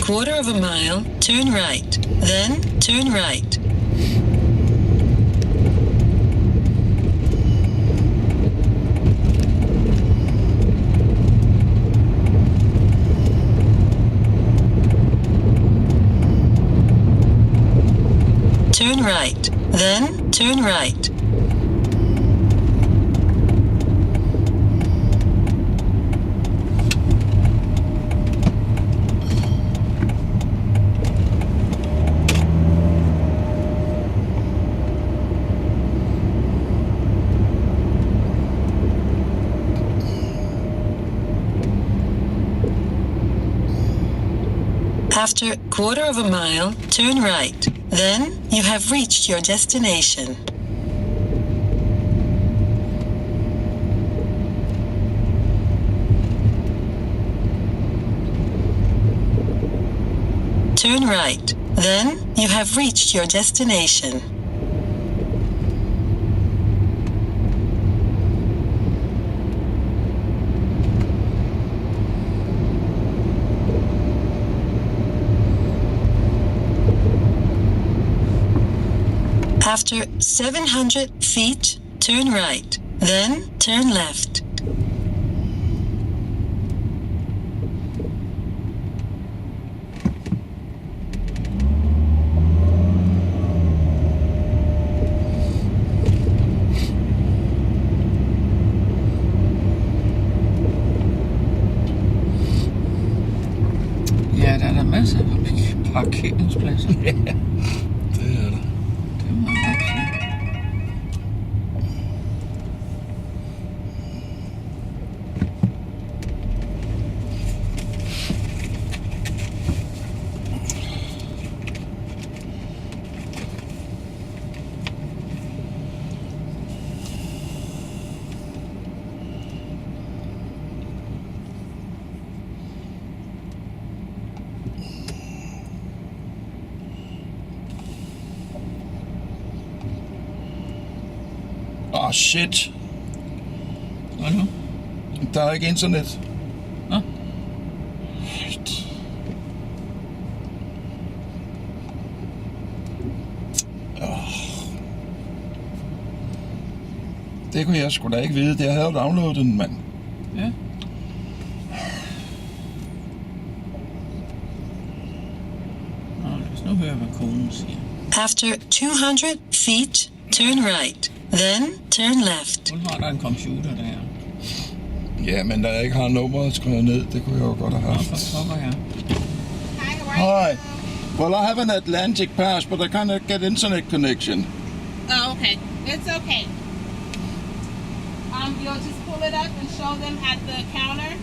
quarter of a mile, turn right, then turn right. Turn right, then turn right. After quarter of a mile, turn right. Then you have reached your destination. Turn right. Then you have reached your destination. After 700 feet, turn right, then turn left. Ja, der er masser af parkeringspladser. Ja, det er der. Det må jeg nok sige. Åh, shit. Hvad nu? Der er ikke internet. Nå? Shit. Det kunne jeg sgu da ikke vide. Det havde jo downloadet den, mand. Ja. Nå, lad os nu høre, hvad konen siger. After 200 feet, turn right, then turn left. Hun har der en computer der. Ja, men da jeg ikke har nummeret skrevet ned, det kunne jeg jo godt have Nå, haft. for pokker her. Hi. Well, I have an Atlantic pass, but I cannot get internet connection. Oh, okay. It's okay. You'll just pull it up and show them at the counter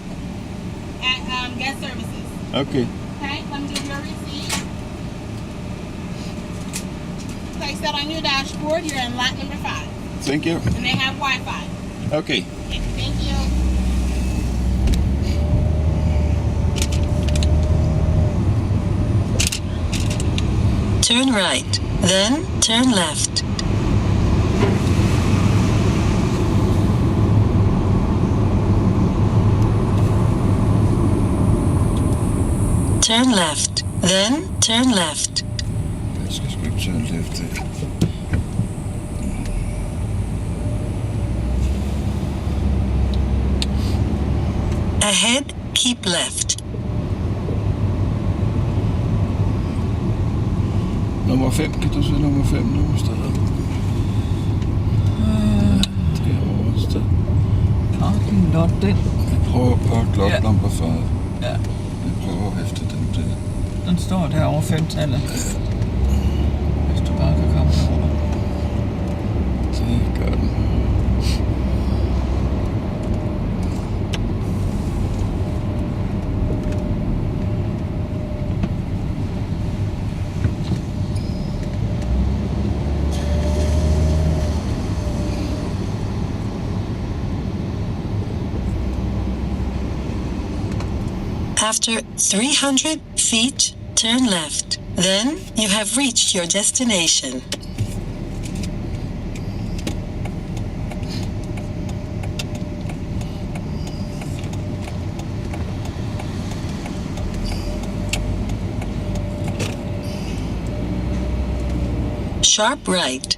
at guest services. Okay. Okay, let me give you a receipt. Place that on your dashboard. You're in lot number 5. Thank you. And they have Wi-Fi. Okay. Okay, thank you. Turn right, then turn left. Turn left, then turn left. Jeg skal sgu ikke tage left. Ahead, keep left. Nummer 5, kan du se nummer 5 nu stedet? Det er oversted. Parking lot den. Jeg prøver at parke lot number 5. Ja. Jeg prøver at hæfte den der. Den står der over 5-tallet. Hvis du bare kan komme derover. Det gør den. After 300 feet, turn left. Then you have reached your destination. sharp right.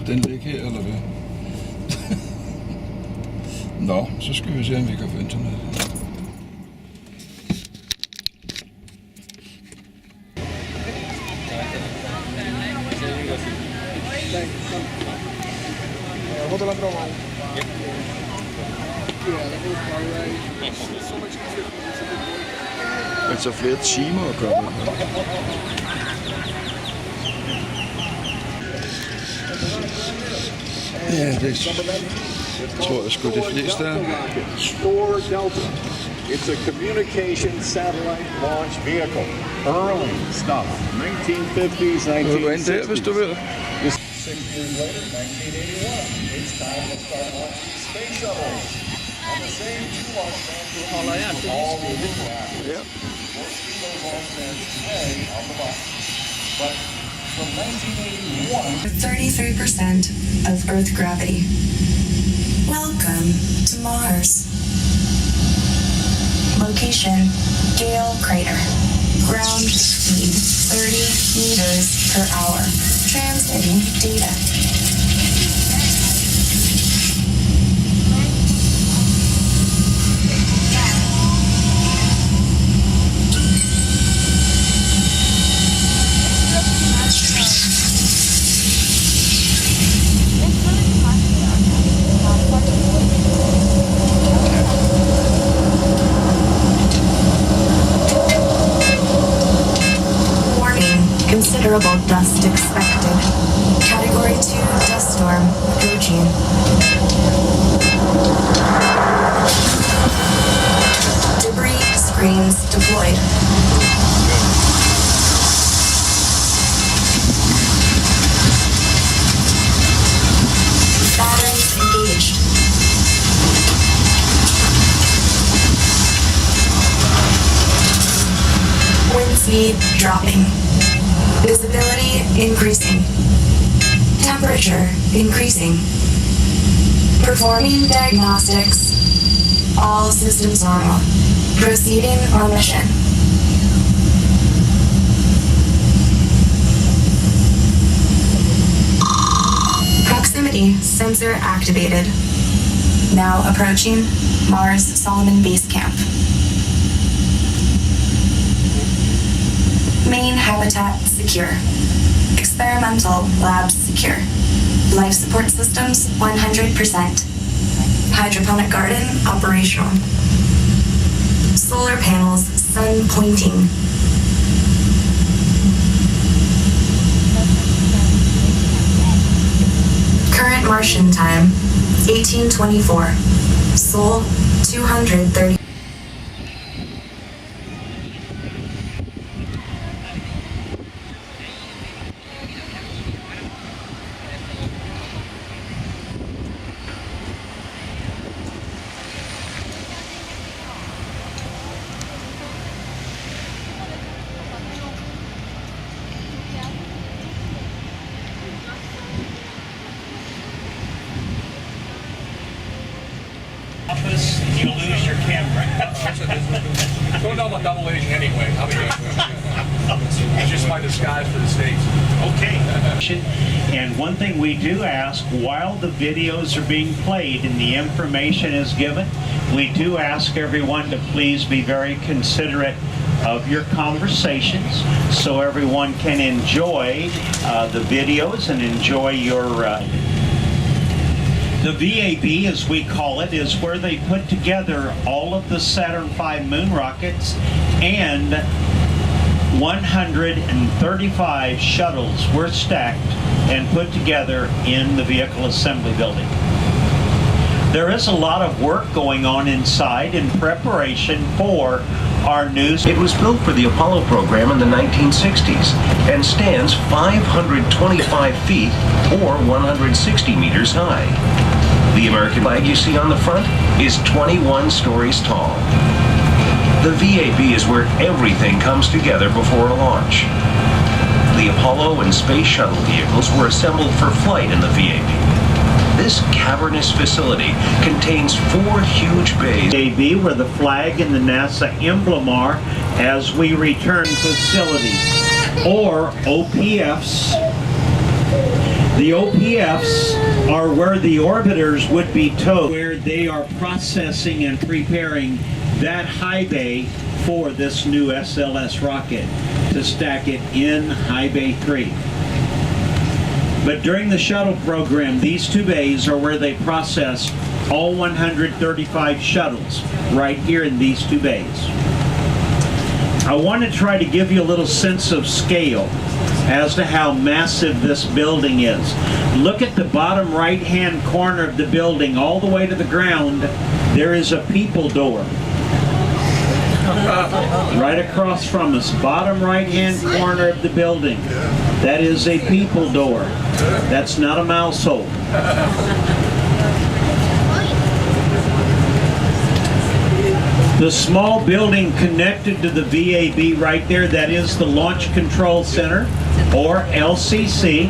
Den ligge her, eller hvad? Nå, så skal vi se, om vi kan få internet. Altså flere timer at komme. Ja, det tror jeg sgu de fleste er. Store Delta. It's a communication satellite launch vehicle. Early stuff. 1950s, 1960s. Du er ind der, hvis du vil. 6 years later, 1981. It's time to start launching space shuttles. On the same two launch pads with all the new astronauts. Ja. We'll see those launch pads today on the bus. But from 1981... 33% of Earth gravity. Welcome to Mars. Location, Gale Crater. Ground speed, 30 meters per hour. Transmitting data. Considerable dust expected. Category 2 dust storm approaching. Debris screens deployed. Batteries engaged. Wind speed dropping. Visibility increasing. Temperature increasing. Performing diagnostics. All systems normal. Proceeding on mission. Proximity sensor activated. Now approaching Mars Solomon Base Camp. Main habitat secure. Experimental labs secure. Life support systems 100%. Hydroponic garden operational. Solar panels sun pointing. Current Martian time 1824. Sol 230. You lose your camera. Don't know about double aging anyway. I'll be doing it. It's just my disguise for the States. Okay. And one thing we do ask, while the videos are being played and the information is given, we do ask everyone to please be very considerate of your conversations so everyone can enjoy the videos and enjoy your the VAB, as we call it, is where they put together all of the Saturn V moon rockets, and 135 shuttles were stacked and put together in the vehicle assembly building. There is a lot of work going on inside in preparation for our new... It was built for the Apollo program in the 1960s and stands 525 feet or 160 meters high. The American flag you see on the front is 21 stories tall. The VAB is where everything comes together before a launch. The Apollo and Space Shuttle vehicles were assembled for flight in the VAB. This cavernous facility contains 4 huge bays. VAB, where the flag and the NASA emblem are, as we return facilities, or OPFs. The OPFs are where the orbiters would be towed, where they are processing and preparing that high bay for this new SLS rocket to stack it in high bay 3. But during the shuttle program, these 2 bays are where they process all 135 shuttles, right here in these 2 bays. I want to try to give you a little sense of scale as to how massive this building is. Look at the bottom right-hand corner of the building, all the way to the ground. There is a people door. Right across from us, bottom right-hand corner of the building. That is a people door. That's not a mouse hole. The small building connected to the VAB right there, that is the Launch Control Center, or LCC.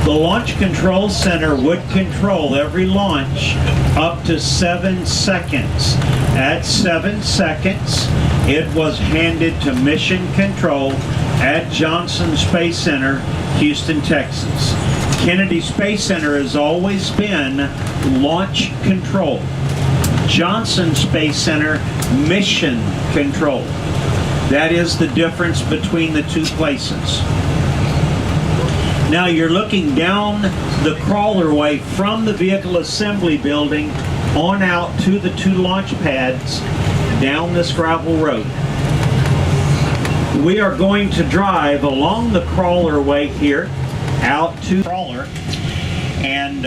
The Launch Control Center would control every launch up to 7 seconds. At 7 seconds, it was handed to Mission Control at Johnson Space Center, Houston, Texas. Kennedy Space Center has always been launch control. Johnson Space Center, mission control. That is the difference between the 2 places. Now you're looking down the crawlerway from the vehicle assembly building on out to the 2 launch pads down this gravel road. We are going to drive along the crawlerway here out to crawler, and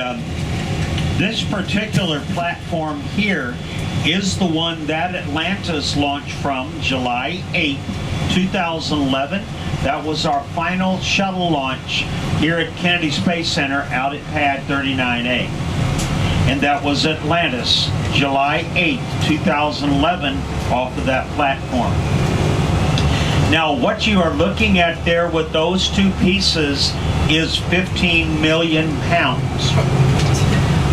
this particular platform here is the one that Atlantis launched from July 8, 2011. That was our final shuttle launch here at Kennedy Space Center out at Pad 39A. And that was Atlantis, July 8, 2011, off of that platform. Now, what you are looking at there with those 2 pieces is 15 million pounds.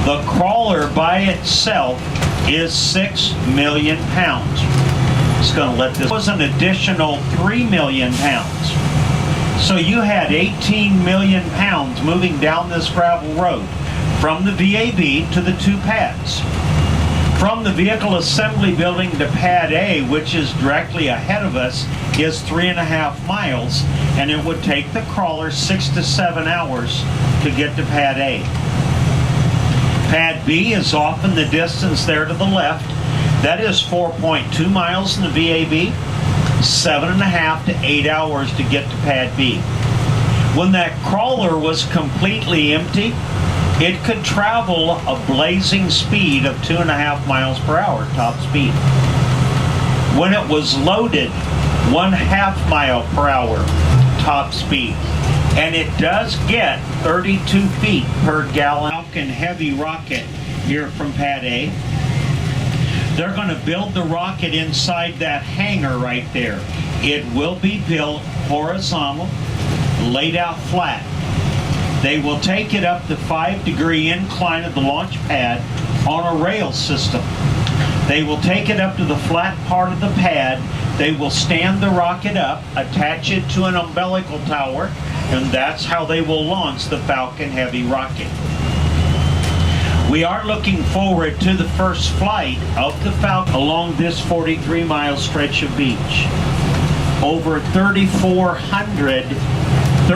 The crawler by itself is 6 million pounds. It's going to let this was an additional 3 million pounds. So you had 18 million pounds moving down this gravel road from the VAB to the 2 pads. From the vehicle assembly building to Pad A, which is directly ahead of us, is 3.5 miles, and it would take the crawler 6 to 7 hours to get to Pad A. Pad B is off in the distance there to the left. That is 4.2 miles in the VAB, 7.5 to 8 hours to get to Pad B. When that crawler was completely empty, it could travel a blazing speed of 2.5 miles per hour, top speed. When it was loaded, 1/2 mile per hour, top speed. And it does get 32 feet per gallon. Falcon Heavy rocket here from Pad A. They're going to build the rocket inside that hangar right there. It will be built horizontal, laid out flat. They will take it up the 5-degree incline of the launch pad on a rail system. They will take it up to the flat part of the pad. They will stand the rocket up, attach it to an umbilical tower, and that's how they will launch the Falcon Heavy rocket. We are looking forward to the first flight of the Falcon along this 43-mile stretch of beach. Over 3,400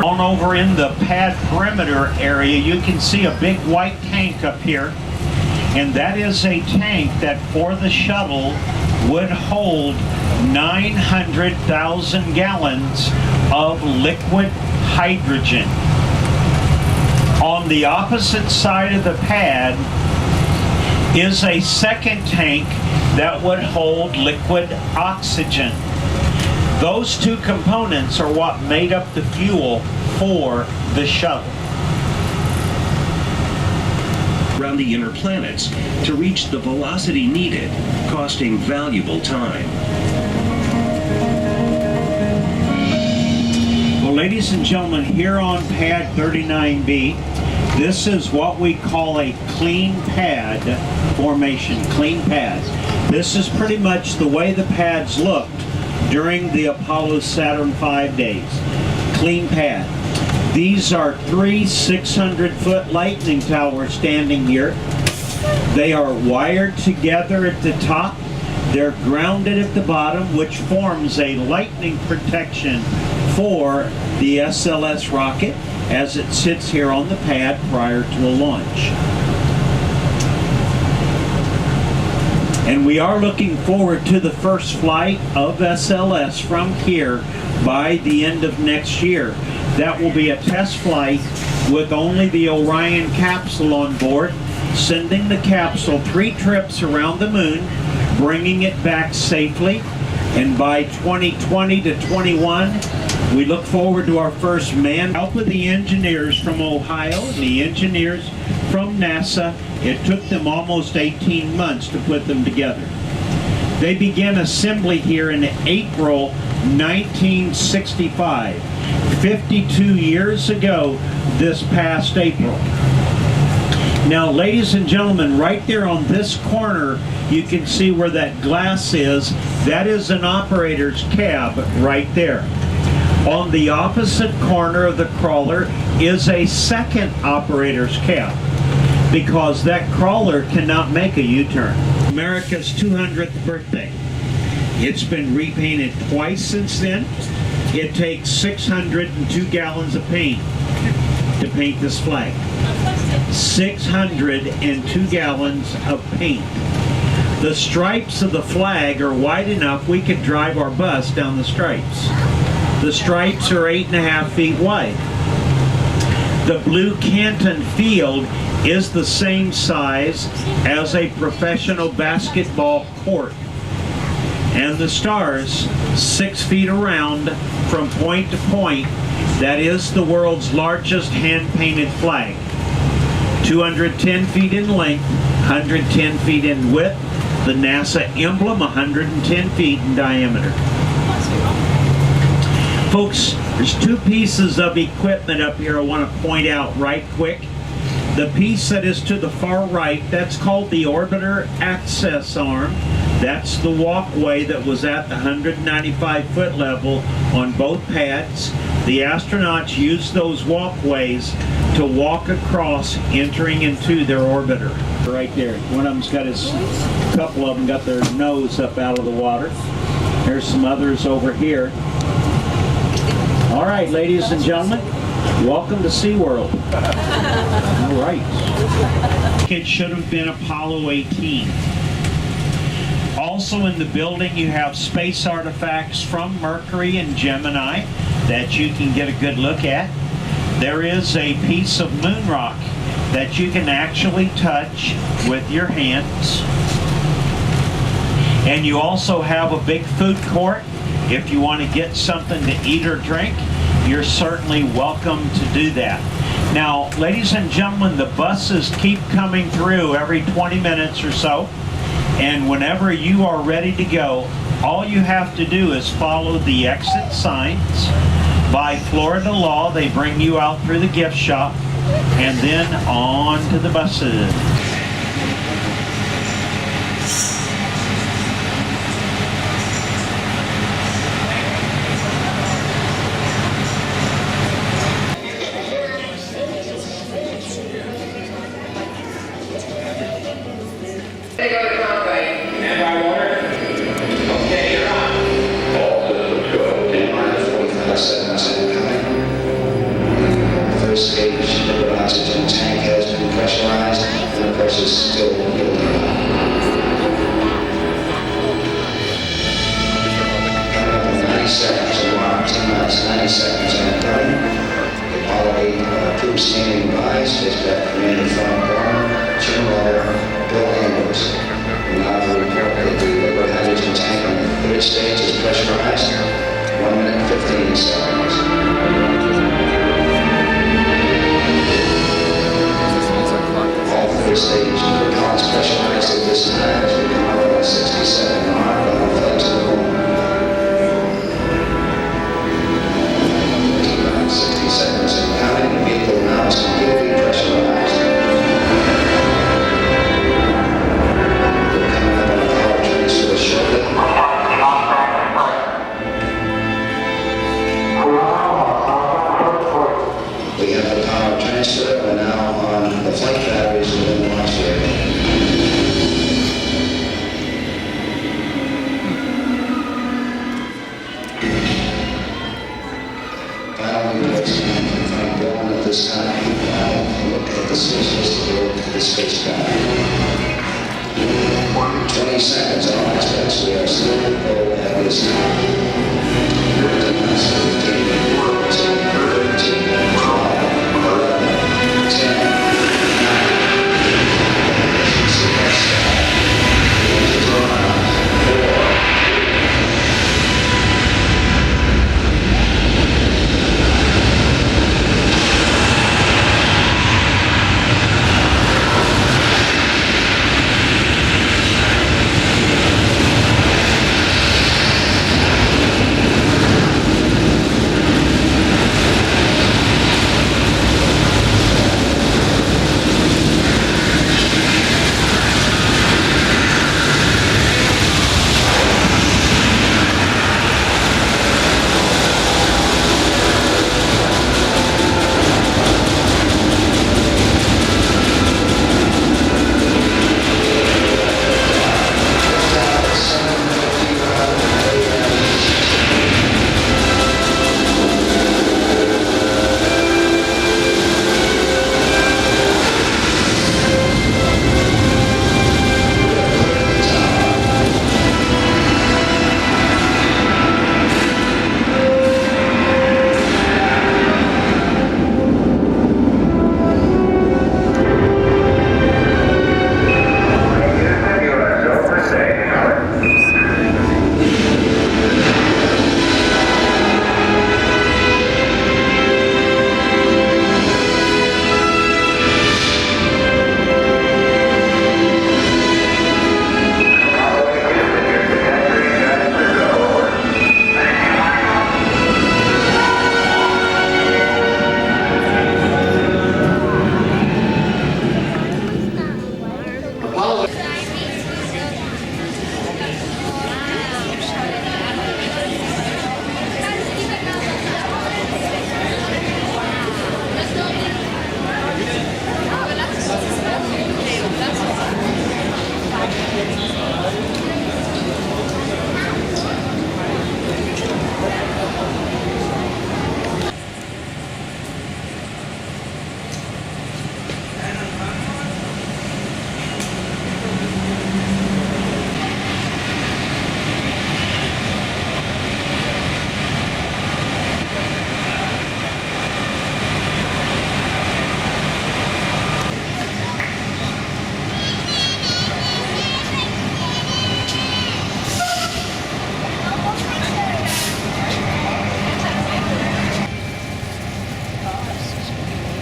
on over in the pad perimeter area, you can see a big white tank up here, and that is a tank that for the shuttle would hold 900,000 gallons of liquid hydrogen. On the opposite side of the pad is a second tank that would hold liquid oxygen. Those two components are what made up the fuel for the shuttle. Around the inner planets to reach the velocity needed, costing valuable time. Well, ladies and gentlemen, here on pad 39B, this is what we call a clean pad formation, clean pads. This is pretty much the way the pads looked during the Apollo Saturn V days. Clean pad. These are 3 600-foot lightning towers standing here. They are wired together at the top. They're grounded at the bottom, which forms a lightning protection for the SLS rocket as it sits here on the pad prior to a launch. And we are looking forward to the first flight of SLS from here by the end of next year. That will be a test flight with only the Orion capsule on board, sending the capsule 3 trips around the moon, bringing it back safely. And by 2020 to 21, we look forward to our first manned help with the engineers from Ohio and the engineers from NASA. It took them almost 18 months to put them together. They began assembly here in April 1965, 52 years ago this past April. Now, ladies and gentlemen, right there on this corner, you can see where that glass is. That is an operator's cab right there. On the opposite corner of the crawler is a second operator's cab, because that crawler cannot make a U-turn. America's 200th birthday. It's been repainted twice since then. It takes 602 gallons of paint to paint this flag. 602 gallons of paint. The stripes of the flag are wide enough we could drive our bus down the stripes. The stripes are 8.5 feet wide. The blue Canton field is the same size as a professional basketball court. And the stars, 6 feet around from point to point. That is the world's largest hand-painted flag. 210 feet in length, 110 feet in width. The NASA emblem, 110 feet in diameter. Folks, there's 2 pieces of equipment up here I want to point out right quick. The piece that is to the far right, that's called the orbiter access arm. That's the walkway that was at the 195-foot level on both pads. The astronauts use those walkways to walk across, entering into their orbiter. Right there. One of them's got a couple of them got their nose up out of the water. There's some others over here. All right, ladies and gentlemen, welcome to SeaWorld. All right. It should have been Apollo 18. Also in the building, you have space artifacts from Mercury and Gemini that you can get a good look at. There is a piece of moon rock that you can actually touch with your hands. And you also have a big food court. If you want to get something to eat or drink, you're certainly welcome to do that. Now, ladies and gentlemen, the buses keep coming through every 20 minutes or so. And whenever you are ready to go, all you have to do is follow the exit signs. By Florida law, they bring you out through the gift shop and then on to the buses. First stage, the oxygen tank has been pressurized and the pressure is still building up. 90 seconds to warm, 10 minutes, 90 seconds and done. Apollo 8 troops standing by, spacecraft commander Frank Borman, Jim Water, Bill Engel. this stage. Collins pressurized at this time as we come up on 67 Marc on the flight to the moon. 60 seconds and counting. The vehicle now is completely pressurized. We're coming up on a power transfer shortly. We have the power transfer. We're now on the flight batteries within the launch vehicle. At this time, look at the spacecraft of the spacecraft. 20 seconds on aspects. We are still low at this time. 13, 12, 11, 10.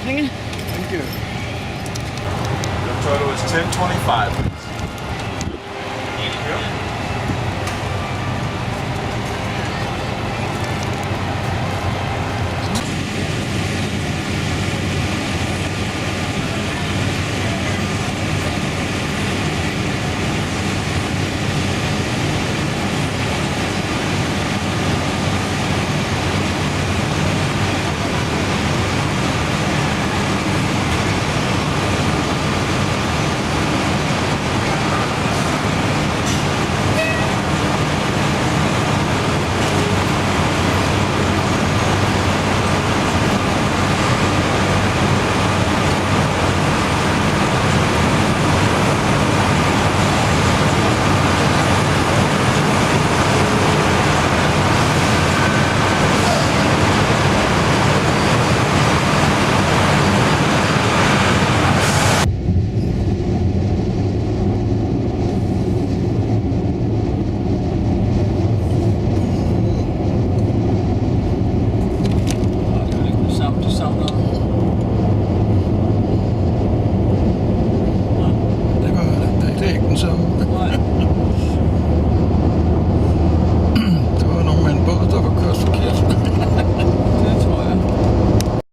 Thank you. The total is 1025.